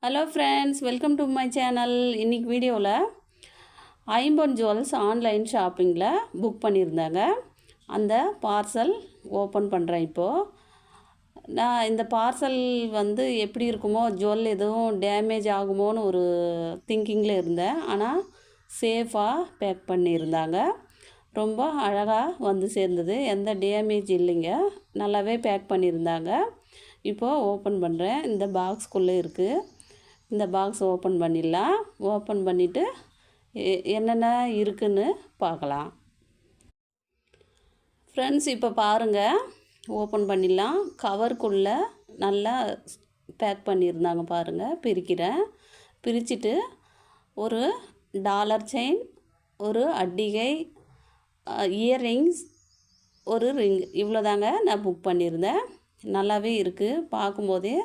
Hello friends, welcome to my channel. இன்றைக்கி வீடியோவில் ஐம்பொன் ஜுவல்ஸ் ஆன்லைன் ஷாப்பிங்கில் புக் பண்ணியிருந்தாங்க. அந்த பார்சல் ஓப்பன் பண்ணுறேன். இப்போது நான் இந்த பார்சல் எப்படி இருக்குமோ, ஜுவல் எதுவும் டேமேஜ் ஆகுமோன்னு ஒரு திங்கிங்கில் இருந்தேன். ஆனால் சேஃபாக பேக் பண்ணியிருந்தாங்க. ரொம்ப அழகாக சேர்ந்தது. எந்த டேமேஜ் இல்லைங்க, நல்லாவே பேக் பண்ணியிருந்தாங்க. இப்போது ஓப்பன் பண்ணுறேன். இந்த பாக்ஸ்குள்ளே இருக்குது. இந்த பாக்ஸ் ஓப்பன் பண்ணிடலாம். ஓப்பன் பண்ணிவிட்டு என்னென்ன இருக்குன்னு பார்க்கலாம். ஃப்ரெண்ட்ஸ், இப்போ பாருங்கள், ஓப்பன் பண்ணிடலாம். கவருக்குள்ளே நல்லா பேக் பண்ணியிருந்தாங்க பாருங்கள். பிரிக்கிறேன். பிரிச்சுட்டு ஒரு டாலர் செயின், ஒரு அட்டிகை, இயர்ரிங்ஸ், ஒரு ரிங், இவ்வளோதாங்க நான் புக் பண்ணியிருந்தேன். நல்லாவே இருக்குது. பார்க்கும்போதே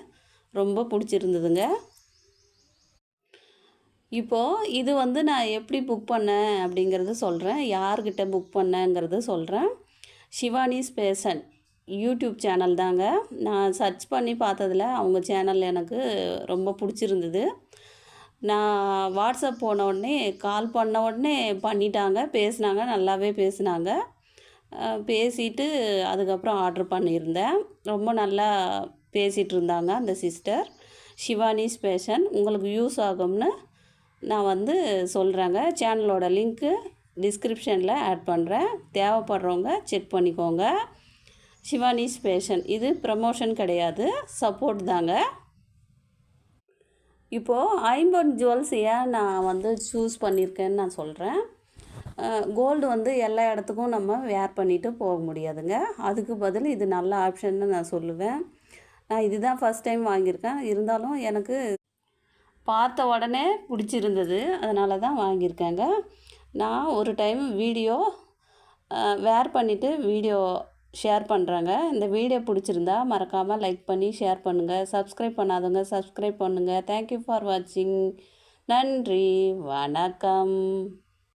ரொம்ப பிடிச்சிருந்ததுங்க. இப்போது இது நான் எப்படி புக் பண்ணேன் அப்படிங்கிறது சொல்கிறேன். யார்கிட்ட புக் பண்ணேங்கிறது சொல்கிறேன். ஷிவானிஸ் ஃபேஷன் யூடியூப் சேனல் தாங்க. நான் சர்ச் பண்ணி பார்த்ததில் அவங்க சேனல் எனக்கு ரொம்ப பிடிச்சிருந்தது. நான் வாட்ஸ்அப் போன உடனே, கால் பண்ண உடனே பண்ணிட்டாங்க, பேசினாங்க, நல்லாவே பேசினாங்க. பேசிட்டு அதுக்கப்புறம் ஆர்டர் பண்ணியிருந்தேன். ரொம்ப நல்லா பேசிகிட்டு இருந்தாங்க அந்த சிஸ்டர். ஷிவானிஸ் ஃபேஷன் உங்களுக்கு யூஸ் ஆகும்னு நான் சொல்கிறேங்க. சேனலோட லிங்க்கு டிஸ்கிரிப்ஷனில் ஆட் பண்ணுறேன். தேவைப்படுறவங்க செக் பண்ணிக்கோங்க. ஷிவானிஸ் ஃபேஷன் இது ப்ரமோஷன் கிடையாது, சப்போர்ட் தாங்க. இப்போது ஐம்பொன் ஜுவல்ஸ் ஏன் நான் சூஸ் பண்ணியிருக்கேன்னு நான் சொல்கிறேன். கோல்டு எல்லா இடத்துக்கும் நம்ம வேர் பண்ணிவிட்டு போக முடியாதுங்க. அதுக்கு பதில் இது நல்ல ஆப்ஷன்னு நான் சொல்லுவேன். நான் இதுதான் ஃபஸ்ட் டைம் வாங்கியிருக்கேன். இருந்தாலும் எனக்கு பார்த்த உடனே பிடிச்சிருந்தது, அதனால தான் வாங்கியிருக்கேங்க. நான் ஒரு டைம் வீடியோ வேர் பண்ணிவிட்டு வீடியோ ஷேர் பண்ணுறேங்க. இந்த வீடியோ பிடிச்சிருந்தா மறக்காமல் லைக் பண்ணி ஷேர் பண்ணுங்கள். சப்ஸ்கிரைப் பண்ணாதவங்க சப்ஸ்கிரைப் பண்ணுங்கள். தேங்க்யூ ஃபார் வாட்சிங். நன்றி, வணக்கம்.